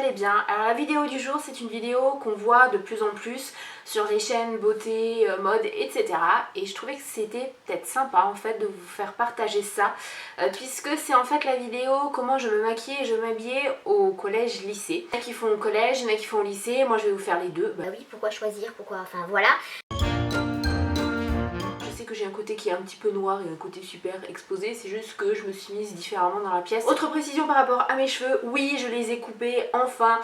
allez bien. Alors la vidéo du jour, c'est une vidéo qu'on voit de plus en plus sur les chaînes beauté, mode, etc. Et je trouvais que c'était peut-être sympa en fait de vous faire partager ça, puisque c'est en fait la vidéo comment je me maquillais et je m'habillais au collège-lycée. Il y en a qui font au collège, il y en a qui font au lycée, moi je vais vous faire les deux. Bah oui, pourquoi choisir, pourquoi, enfin voilà. Je sais que j'ai un côté qui est un petit peu noir et un côté super exposé, c'est juste que je me suis mise différemment dans la pièce. Autre précision par rapport à mes cheveux, oui je les ai coupés, enfin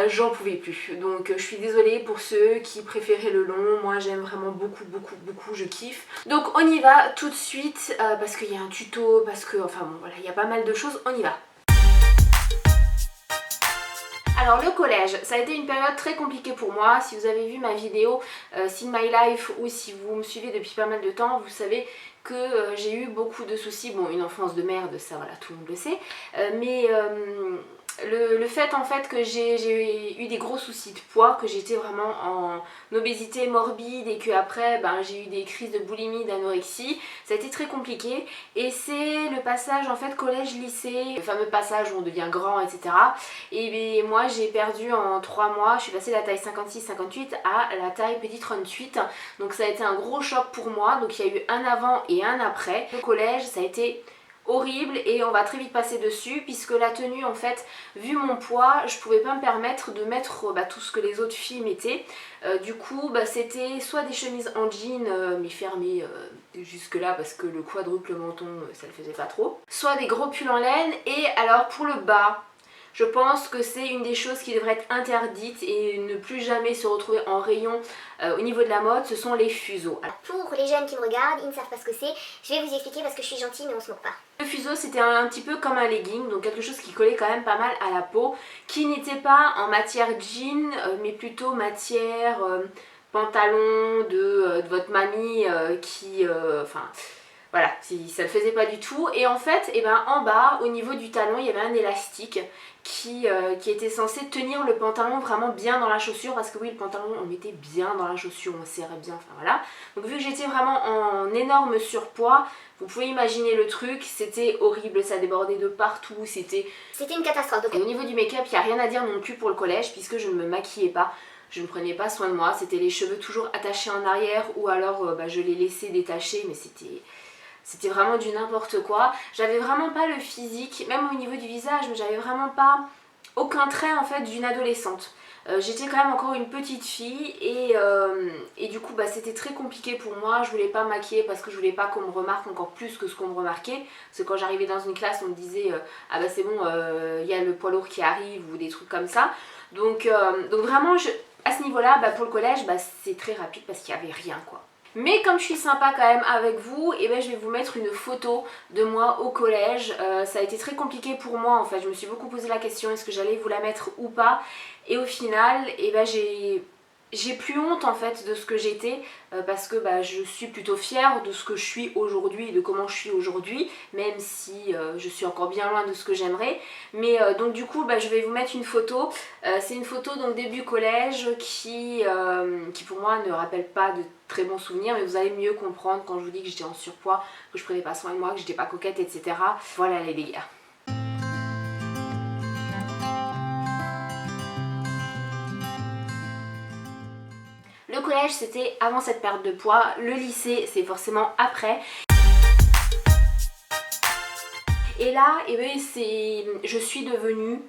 j'en pouvais plus. Donc je suis désolée pour ceux qui préféraient le long, moi j'aime vraiment beaucoup, je kiffe. Donc on y va tout de suite parce qu'il y a un tuto, parce que enfin bon voilà, il y a pas mal de choses, on y va. Alors le collège, ça a été une période très compliquée pour moi. Si vous avez vu ma vidéo See My Life ou si vous me suivez depuis pas mal de temps, vous savez que j'ai eu beaucoup de soucis. Bon, une enfance de merde, ça voilà, tout le monde le sait. Mais le fait en fait que j'ai eu des gros soucis de poids, que j'étais vraiment en obésité morbide et que après j'ai eu des crises de boulimie, d'anorexie, ça a été très compliqué. Et c'est le passage en fait collège-lycée, le fameux passage où on devient grand, etc. Et moi j'ai perdu en 3 mois, je suis passée de la taille 56-58 à la taille petit 38. Donc ça a été un gros choc pour moi, donc il y a eu un avant et un après. Le collège ça a été horrible et on va très vite passer dessus puisque la tenue en fait, vu mon poids, je pouvais pas me permettre de mettre tout ce que les autres filles mettaient. Du coup c'était soit des chemises en jean mais fermées jusque là parce que le quadruple menton ça le faisait pas trop, soit des gros pulls en laine. Et alors pour le bas, je pense que c'est une des choses qui devrait être interdite et ne plus jamais se retrouver en rayon au niveau de la mode, ce sont les fuseaux. Pour les jeunes qui me regardent, ils ne savent pas ce que c'est, je vais vous expliquer parce que je suis gentille mais on se moque pas. Le fuseau c'était un petit peu comme un legging, donc quelque chose qui collait quand même pas mal à la peau, qui n'était pas en matière jean mais plutôt matière pantalon de votre mamie qui... enfin... Voilà, ça le faisait pas du tout. Et en fait, en bas, au niveau du talon, il y avait un élastique qui était censé tenir le pantalon vraiment bien dans la chaussure. Parce que oui, le pantalon, on le mettait bien dans la chaussure, on serrait bien, enfin voilà. Donc vu que j'étais vraiment en énorme surpoids, vous pouvez imaginer le truc, c'était horrible, ça débordait de partout, c'était une catastrophe. Et au niveau du make-up, il n'y a rien à dire non plus pour le collège, puisque je ne me maquillais pas. Je ne prenais pas soin de moi, c'était les cheveux toujours attachés en arrière, ou alors je les laissais détacher, mais c'était vraiment du n'importe quoi. J'avais vraiment pas le physique, même au niveau du visage, mais j'avais vraiment pas aucun trait en fait d'une adolescente. J'étais quand même encore une petite fille et du coup c'était très compliqué pour moi. Je voulais pas me maquiller parce que je voulais pas qu'on me remarque encore plus que ce qu'on me remarquait. Parce que quand j'arrivais dans une classe on me disait ah bah c'est bon, il y a le poids lourd qui arrive ou des trucs comme ça. Donc vraiment à ce niveau là pour le collège c'est très rapide parce qu'il y avait rien quoi. Mais comme je suis sympa quand même avec vous, je vais vous mettre une photo de moi au collège. Ça a été très compliqué pour moi en fait, je me suis beaucoup posé la question est-ce que j'allais vous la mettre ou pas. Et au final, j'ai plus honte en fait de ce que j'étais parce que je suis plutôt fière de ce que je suis aujourd'hui, de comment je suis aujourd'hui, même si je suis encore bien loin de ce que j'aimerais. Mais donc du coup je vais vous mettre une photo. C'est une photo donc début collège qui pour moi ne rappelle pas de très bons souvenirs, mais vous allez mieux comprendre quand je vous dis que j'étais en surpoids, que je prenais pas soin de moi, que j'étais pas coquette, etc. Voilà les dégâts. Le collège c'était avant cette perte de poids, le lycée c'est forcément après. Et là, je suis devenue...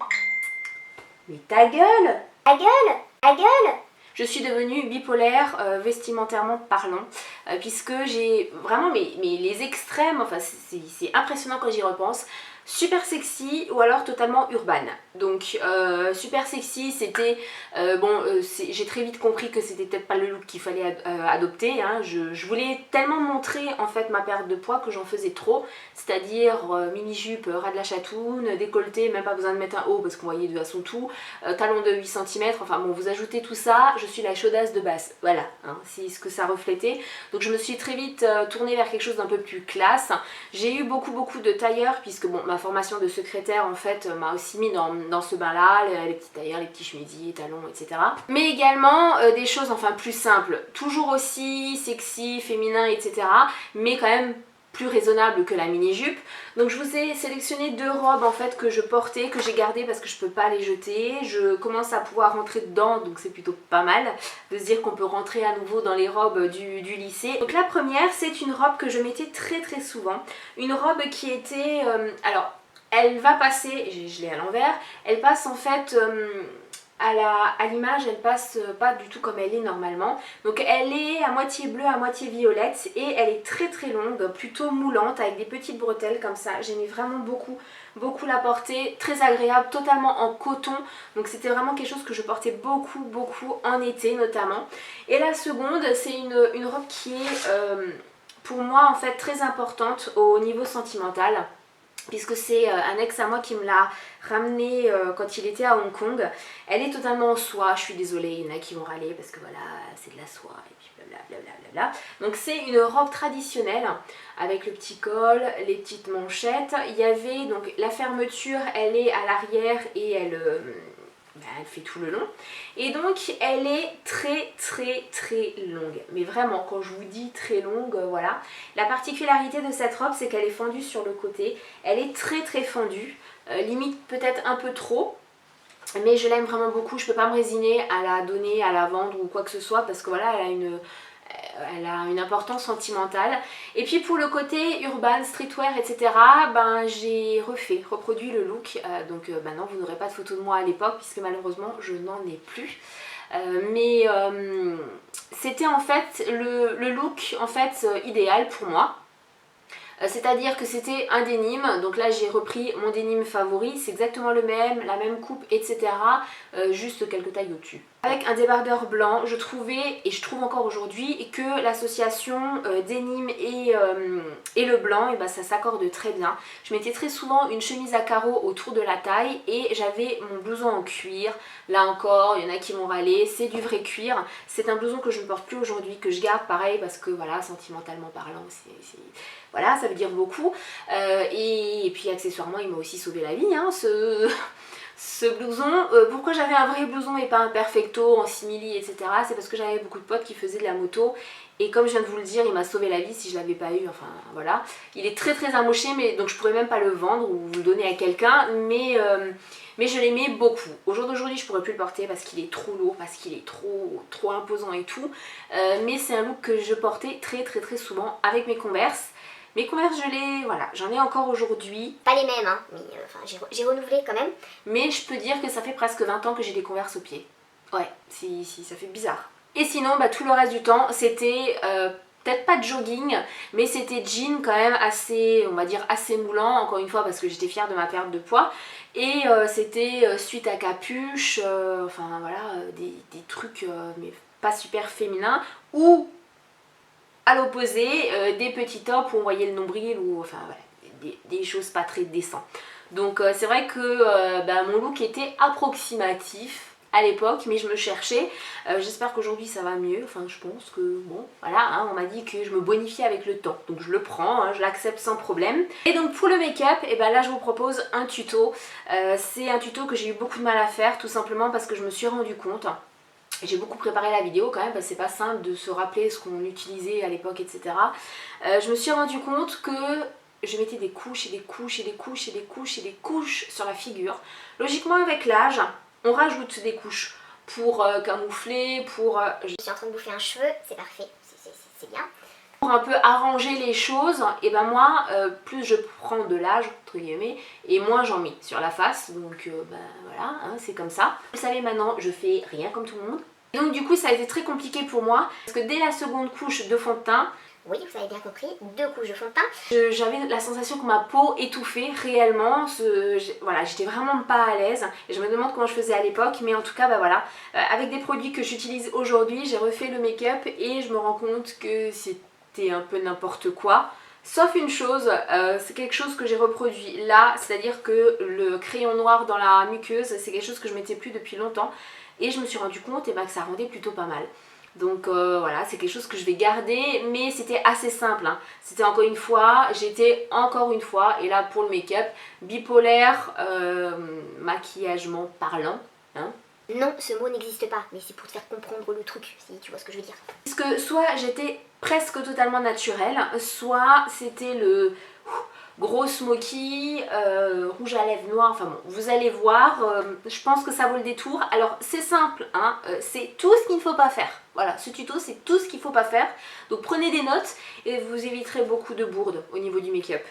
Mais ta gueule! Ta gueule! Ta gueule! Je suis devenue bipolaire vestimentairement parlant, puisque j'ai vraiment mais les extrêmes, enfin c'est impressionnant quand j'y repense. Super sexy ou alors totalement urbaine. Donc super sexy c'était j'ai très vite compris que c'était peut-être pas le look qu'il fallait adopter hein. Je voulais tellement montrer en fait ma perte de poids que j'en faisais trop, c'est-à-dire mini jupe ras de la chatoune, décolleté, même pas besoin de mettre un haut parce qu'on voyait de façon tout, talon de 8 cm, enfin bon vous ajoutez tout ça, je suis la chaudasse de base, voilà hein, c'est ce que ça reflétait. Donc je me suis très vite tournée vers quelque chose d'un peu plus classe. J'ai eu beaucoup de tailleurs puisque bon ma formation de secrétaire en fait m'a aussi mis dans ce bain là, les petits tailleurs, les petits chemisiers, talons, etc. Mais également des choses enfin plus simples, toujours aussi sexy, féminin, etc. Mais quand même plus raisonnable que la mini-jupe. Donc je vous ai sélectionné 2 robes en fait que je portais, que j'ai gardées parce que je peux pas les jeter. Je commence à pouvoir rentrer dedans, donc c'est plutôt pas mal de se dire qu'on peut rentrer à nouveau dans les robes du lycée. Donc la première, c'est une robe que je mettais très souvent. Une robe qui était... alors, elle va passer, je l'ai à l'envers, elle passe en fait... à l'image, elle passe pas du tout comme elle est normalement. Donc elle est à moitié bleue, à moitié violette et elle est très longue, plutôt moulante avec des petites bretelles comme ça. J'aimais vraiment beaucoup la porter, très agréable, totalement en coton. Donc c'était vraiment quelque chose que je portais beaucoup en été notamment. Et la seconde, c'est une robe qui est pour moi en fait très importante au niveau sentimental, puisque c'est un ex à moi qui me l'a ramenée quand il était à Hong Kong. Elle est totalement en soie, je suis désolée, il y en a qui vont râler parce que voilà, c'est de la soie et puis blablabla. Donc c'est une robe traditionnelle avec le petit col, les petites manchettes. Il y avait donc la fermeture, elle est à l'arrière et elle fait tout le long. Et donc elle est très longue. Mais vraiment, quand je vous dis très longue, voilà. La particularité de cette robe, c'est qu'elle est fendue sur le côté. Elle est très fendue, limite peut-être un peu trop. Mais je l'aime vraiment beaucoup, je peux pas me résigner à la donner, à la vendre ou quoi que ce soit, parce que voilà, elle a une importance sentimentale. Et puis pour le côté urban, streetwear, etc., ben j'ai reproduit le look. Donc maintenant vous n'aurez pas de photo de moi à l'époque, puisque malheureusement je n'en ai plus. Mais c'était en fait le look en fait idéal pour moi. C'est-à-dire que c'était un dénime, donc là j'ai repris mon dénime favori, c'est exactement le même, la même coupe, etc. Juste quelques tailles au-dessus. Avec un débardeur blanc, je trouvais, et je trouve encore aujourd'hui, que l'association dénime et le blanc, et ben, ça s'accorde très bien. Je mettais très souvent une chemise à carreaux autour de la taille et j'avais mon blouson en cuir. Là encore, il y en a qui m'ont râlé, c'est du vrai cuir. C'est un blouson que je ne porte plus aujourd'hui, que je garde pareil parce que voilà, sentimentalement parlant, voilà, ça veut dire beaucoup. Et puis accessoirement, il m'a aussi sauvé la vie, hein, ce blouson. Pourquoi j'avais un vrai blouson et pas un perfecto en simili, etc. C'est parce que j'avais beaucoup de potes qui faisaient de la moto. Et comme je viens de vous le dire, il m'a sauvé la vie si je l'avais pas eu, enfin voilà. Il est très amoché, mais donc je pourrais même pas le vendre ou vous le donner à quelqu'un, mais je l'aimais beaucoup. Au jour d'aujourd'hui, je pourrais plus le porter parce qu'il est trop lourd, parce qu'il est trop imposant et tout. Mais c'est un look que je portais très souvent avec mes Converse. Mes Converse, voilà, j'en ai encore aujourd'hui. Pas les mêmes, hein, mais enfin, j'ai renouvelé quand même. Mais je peux dire que ça fait presque 20 ans que j'ai des Converse aux pieds. Ouais, si, ça fait bizarre. Et sinon, bah, tout le reste du temps, c'était peut-être pas de jogging, mais c'était jean quand même assez, on va dire, assez moulant, encore une fois, parce que j'étais fière de ma perte de poids. Et c'était suite à capuche, enfin voilà, des trucs mais pas super féminins, ou à l'opposé, des petits tops où on voyait le nombril, ou enfin voilà, des choses pas très décentes. Donc c'est vrai que bah, mon look était approximatif à l'époque, mais je me cherchais. J'espère qu'aujourd'hui ça va mieux, enfin je pense que bon, voilà, hein, on m'a dit que je me bonifie avec le temps, donc je le prends, hein, je l'accepte sans problème. Et donc pour le make-up, et ben là je vous propose un tuto. C'est un tuto que j'ai eu beaucoup de mal à faire, tout simplement parce que je me suis rendu compte. J'ai beaucoup préparé la vidéo quand même parce que c'est pas simple de se rappeler ce qu'on utilisait à l'époque, etc. Je me suis rendu compte que je mettais des couches et des couches et des couches et des couches et des couches sur la figure. Logiquement avec l'âge, on rajoute des couches pour camoufler, pour... Je suis en train de bouffer un cheveu, c'est parfait, c'est bien. Pour un peu arranger les choses, et ben moi, plus je prends de l'âge, entre guillemets, et moins j'en mets sur la face, donc ben voilà, hein, c'est comme ça. Vous savez maintenant, je fais rien comme tout le monde. Et donc du coup, ça a été très compliqué pour moi, parce que dès la seconde couche de fond de teint, oui, vous avez bien compris, 2 couches de fond de teint. J'avais la sensation que ma peau étouffait réellement, voilà, j'étais vraiment pas à l'aise et je me demande comment je faisais à l'époque, mais en tout cas bah voilà, avec des produits que j'utilise aujourd'hui, j'ai refait le make-up et je me rends compte que c'était un peu n'importe quoi. Sauf une chose, c'est quelque chose que j'ai reproduit là, c'est-à-dire que le crayon noir dans la muqueuse, c'est quelque chose que je mettais plus depuis longtemps et je me suis rendu compte que ça rendait plutôt pas mal. Donc voilà, c'est quelque chose que je vais garder, mais c'était assez simple, hein. C'était encore une fois, j'étais encore une fois, et là pour le make-up, bipolaire, maquillagement parlant, hein. Non, ce mot n'existe pas, mais c'est pour te faire comprendre le truc, si tu vois ce que je veux dire. Parce que soit j'étais presque totalement naturelle, soit c'était le gros smoky, rouge à lèvres noir, enfin bon, vous allez voir, je pense que ça vaut le détour. Alors c'est simple, hein, c'est tout ce qu'il ne faut pas faire. Voilà, ce tuto c'est tout ce qu'il ne faut pas faire. Donc prenez des notes et vous éviterez beaucoup de bourdes au niveau du make-up.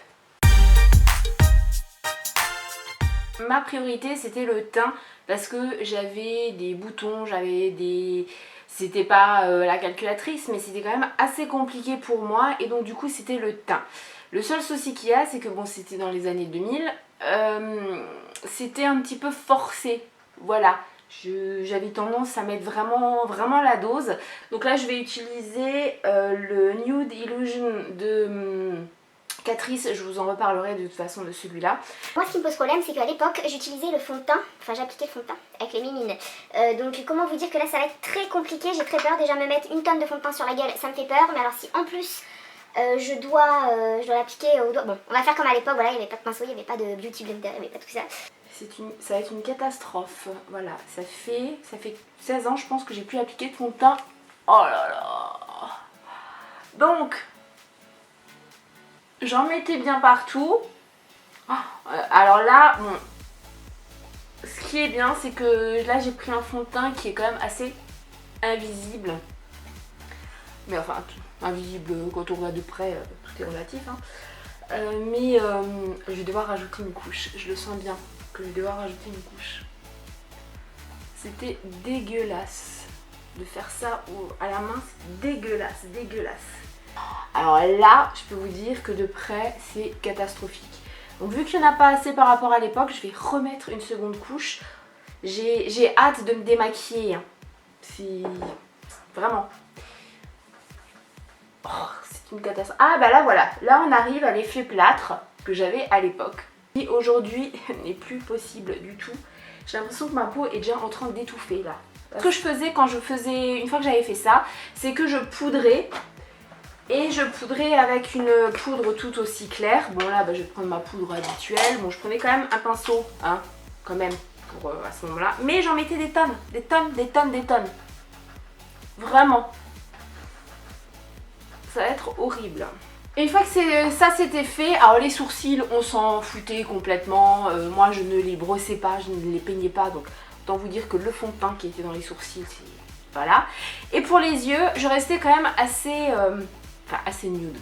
Ma priorité c'était le teint parce que j'avais des boutons, j'avais des... C'était pas la calculatrice mais c'était quand même assez compliqué pour moi et donc du coup c'était le teint. Le seul souci qu'il y a c'est que bon c'était dans les années 2000, c'était un petit peu forcé, voilà. J'avais tendance à mettre vraiment la dose. Donc là je vais utiliser le Nude Illusion de... Catrice, je vous en reparlerai de toute façon de celui-là. Moi ce qui me pose problème c'est qu'à l'époque j'utilisais le fond de teint, enfin j'appliquais le fond de teint avec les mimines. Donc comment vous dire que là ça va être très compliqué, j'ai très peur. Déjà me mettre une tonne de fond de teint sur la gueule ça me fait peur, mais alors si en plus je dois l'appliquer au doigt. Bon on va faire comme à l'époque, voilà, il n'y avait pas de pinceau, il n'y avait pas de beauty blender, il n'y avait pas tout ça. Ça va être une catastrophe, voilà, ça fait 16 ans je pense que j'ai plus appliqué de fond de teint. Oh là là. Donc j'en mettais bien partout. Alors là, bon, ce qui est bien, c'est que là j'ai pris un fond de teint qui est quand même assez invisible. Mais enfin, invisible quand on regarde de près, tout est relatif. Hein. Mais je vais devoir rajouter une couche. Je le sens bien que je vais devoir rajouter une couche. C'était dégueulasse de faire ça à la main, c'est dégueulasse. Alors là, je peux vous dire que de près, c'est catastrophique. Donc vu qu'il n'y en a pas assez par rapport à l'époque, je vais remettre une seconde couche. J'ai hâte de me démaquiller. Hein. C'est... Vraiment. Oh, c'est une catastrophe. Ah bah là voilà, là on arrive à l'effet plâtre que j'avais à l'époque. Qui aujourd'hui n'est plus possible du tout. J'ai l'impression que ma peau est déjà en train d'étouffer là. Ce que je faisais une fois que j'avais fait ça, c'est que je poudrais. Et je poudrais avec une poudre tout aussi claire. Bon là bah, je vais prendre ma poudre habituelle. Bon je prenais quand même un pinceau, hein, quand même, pour à ce moment là. Mais j'en mettais des tonnes. Vraiment. Ça va être horrible. Et une fois que ça c'était fait, alors les sourcils on s'en foutait complètement. Moi je ne les brossais pas, je ne les peignais pas. Donc autant vous dire que le fond de teint qui était dans les sourcils, c'est... Voilà. Et pour les yeux, je restais quand même assez nude.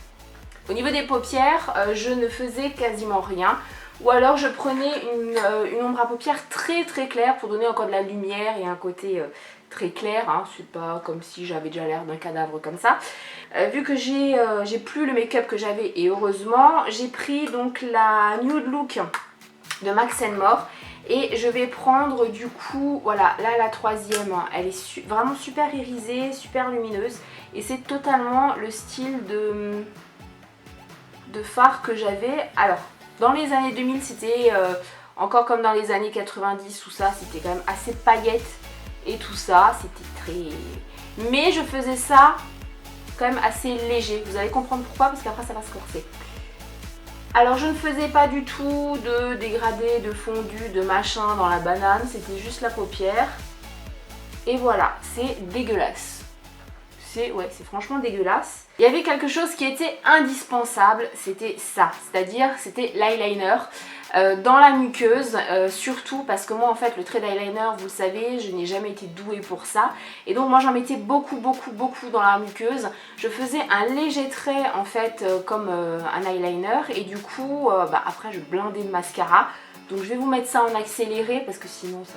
Au niveau des paupières, je ne faisais quasiment rien. Ou alors je prenais une ombre à paupières très claire pour donner encore de la lumière et un côté très clair. Hein. C'est pas comme si j'avais déjà l'air d'un cadavre comme ça. Vu que j'ai plus le make-up que j'avais, et heureusement, j'ai pris donc la Nude Look de Max More. Et je vais prendre du coup, voilà, là la troisième, elle est vraiment super irisée, super lumineuse. Et c'est totalement le style de fard que j'avais. Alors, dans les années 2000, c'était encore comme dans les années 90, tout ça, c'était quand même assez paillettes et tout ça. C'était très... Mais je faisais ça quand même assez léger. Vous allez comprendre pourquoi, parce qu'après ça va se corser. Alors je ne faisais pas du tout de dégradé, de fondu, de machin dans la banane, c'était juste la paupière. Et voilà, c'est dégueulasse. C'est franchement dégueulasse. Il y avait quelque chose qui était indispensable, c'était ça. C'est-à-dire, c'était l'eyeliner dans la muqueuse, surtout parce que moi en fait le trait d'eyeliner, vous le savez, je n'ai jamais été douée pour ça. Et donc moi j'en mettais beaucoup dans la muqueuse. Je faisais un léger trait en fait comme un eyeliner et du coup après je blindais le mascara. Donc je vais vous mettre ça en accéléré parce que sinon ça...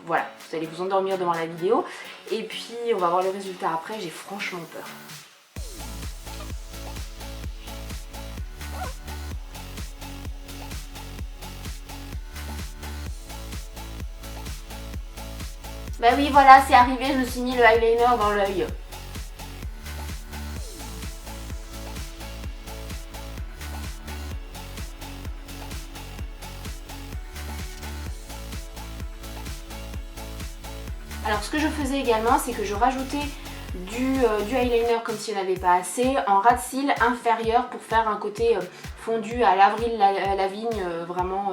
Voilà, vous allez vous endormir devant la vidéo. Et puis on va voir le résultat après, j'ai franchement peur. Bah oui voilà, c'est arrivé, je me suis mis le eyeliner dans l'œil. Alors ce que je faisais également, c'est que je rajoutais du eyeliner comme s'il n'y en avait pas assez, en ras de cils inférieur pour faire un côté fondu à l'Avril Lavigne, vraiment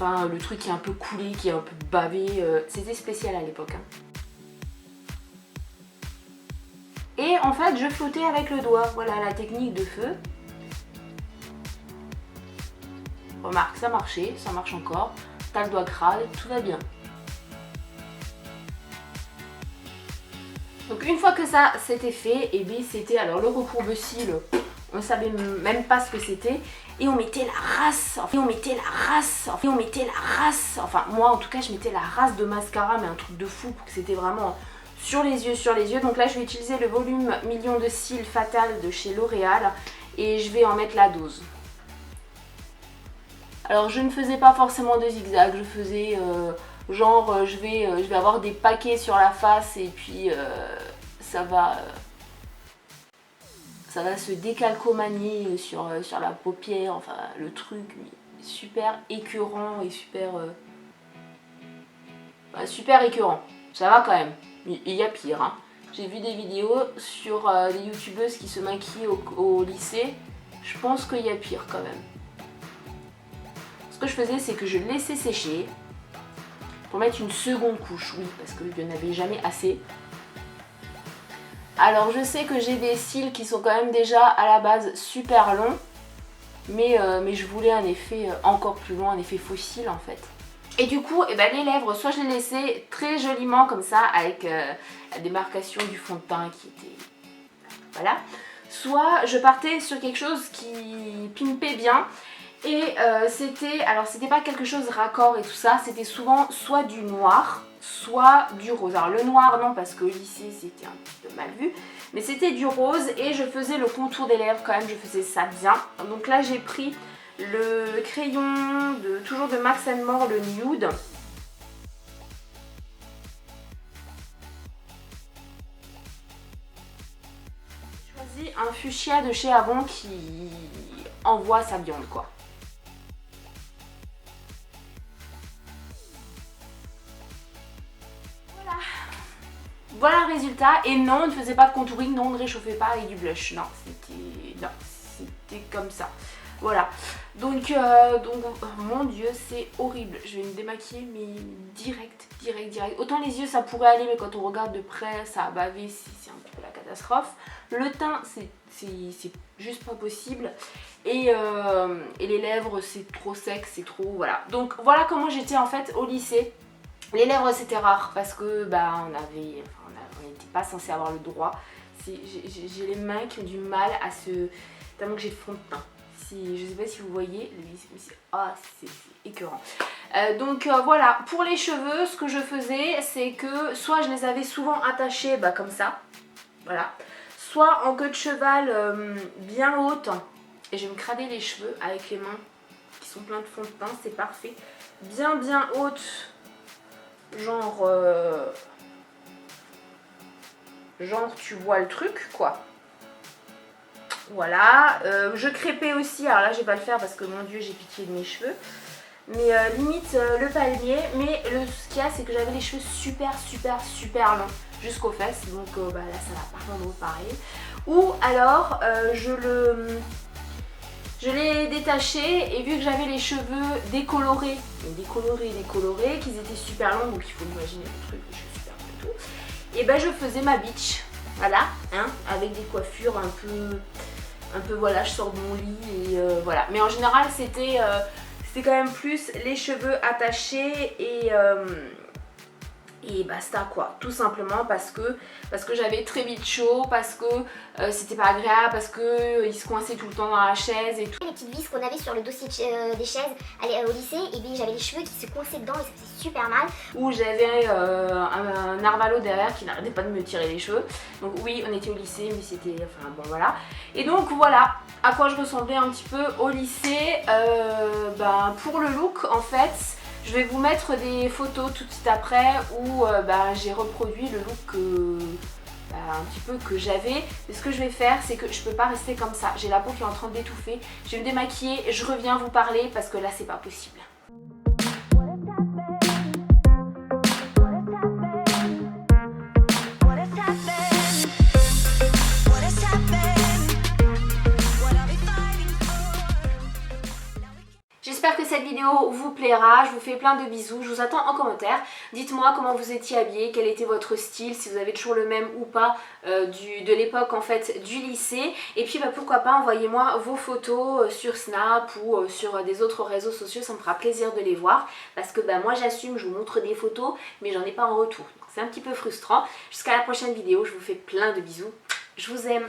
Enfin, le truc qui est un peu coulé, qui est un peu bavé. C'était spécial à l'époque. Hein. Et en fait, je flottais avec le doigt. Voilà la technique de feu. Remarque, ça marchait, ça marche encore. T'as le doigt crade, tout va bien. Donc une fois que ça c'était fait, et bien c'était alors le recourbe-cils, on savait même pas ce que c'était. Et on mettait la race, enfin moi en tout cas je mettais la race de mascara, mais un truc de fou pour que c'était vraiment sur les yeux. Donc là je vais utiliser le volume Million de cils Fatal de chez L'Oréal et je vais en mettre la dose. Alors je ne faisais pas forcément de zigzag, je faisais genre je vais avoir des paquets sur la face et puis ça va se décalcomanier sur la paupière, enfin le truc super écœurant et super écœurant. Ça va quand même, il y a pire. Hein. J'ai vu des vidéos sur des youtubeuses qui se maquillent au lycée, je pense qu'il y a pire quand même. Ce que je faisais, c'est que je laissais sécher pour mettre une seconde couche, oui, parce qu'il n'y en avait jamais assez. Alors je sais que j'ai des cils qui sont quand même déjà à la base super longs, mais je voulais un effet encore plus long, un effet fossile en fait. Et du coup, les lèvres, soit je les laissais très joliment comme ça, avec la démarcation du fond de teint qui était... Voilà. Soit je partais sur quelque chose qui pimpait bien. Et c'était pas quelque chose raccord et tout ça, c'était souvent soit du noir, soit du rose. Alors le noir non, parce qu'au lycée c'était un petit peu mal vu, mais c'était du rose et je faisais le contour des lèvres quand même, je faisais ça bien. Donc là j'ai pris le crayon toujours de Max & More, le nude. J'ai choisi un fuchsia de chez Avon qui envoie sa viande quoi. Voilà le résultat, et non, on ne faisait pas de contouring, non, on ne réchauffait pas avec du blush, non, c'était comme ça, voilà. Donc mon dieu, c'est horrible, je vais me démaquiller, mais direct. Autant les yeux ça pourrait aller, mais quand on regarde de près, ça a bavé, c'est un petit peu la catastrophe. Le teint, c'est juste pas possible, et les lèvres, c'est trop sec, c'est trop, voilà. Donc voilà comment j'étais en fait au lycée. Les lèvres c'était rare parce que on n'était pas censé avoir le droit. J'ai les mains qui ont du mal à se... tellement que j'ai le fond de teint. Je sais pas si vous voyez, c'est écœurant. Voilà, pour les cheveux, ce que je faisais, c'est que soit je les avais souvent attachés comme ça, voilà, soit en queue de cheval bien haute, et je vais me crader les cheveux avec les mains qui sont pleins de fond de teint, c'est parfait, bien haute. Genre tu vois le truc quoi. Voilà, je crêpais aussi, alors là je vais pas le faire parce que mon dieu j'ai pitié de mes cheveux. Mais limite le palmier, mais ce qu'il y a c'est que j'avais les cheveux super longs jusqu'aux fesses. Donc là ça va pas rendre pareil. Ou alors je l'ai détaché et vu que j'avais les cheveux décolorés, qu'ils étaient super longs, donc il faut imaginer le truc, les cheveux super longs et tout, et je faisais ma bitch, voilà, hein, avec des coiffures un peu voilà, je sors de mon lit et voilà. Mais en général c'était quand même plus les cheveux attachés et basta quoi, tout simplement parce que j'avais très vite chaud, parce que c'était pas agréable, parce que il se coinçait tout le temps dans la chaise et tout. Les petites vis qu'on avait sur le dossier des chaises au lycée, et bien j'avais les cheveux qui se coinçaient dedans et ça faisait super mal. Ou j'avais un narvalo derrière qui n'arrêtait pas de me tirer les cheveux. Donc oui, on était au lycée, mais c'était, enfin bon voilà. Et donc voilà à quoi je ressemblais un petit peu au lycée. Pour le look en fait, je vais vous mettre des photos tout de suite après où j'ai reproduit le look un petit peu que j'avais. Et ce que je vais faire, c'est que je peux pas rester comme ça. J'ai la peau qui est en train d'étouffer. Je vais me démaquiller, je reviens vous parler parce que là c'est pas possible. J'espère que cette cette vidéo vous plaira, je vous fais plein de bisous, je vous attends en commentaire. Dites-moi comment vous étiez habillés, quel était votre style, si vous avez toujours le même ou pas de l'époque en fait du lycée. Et puis pourquoi pas envoyez-moi vos photos sur Snap ou sur des autres réseaux sociaux, ça me fera plaisir de les voir. Parce que moi j'assume, je vous montre des photos mais j'en ai pas en retour. C'est un petit peu frustrant. Jusqu'à la prochaine vidéo, je vous fais plein de bisous. Je vous aime.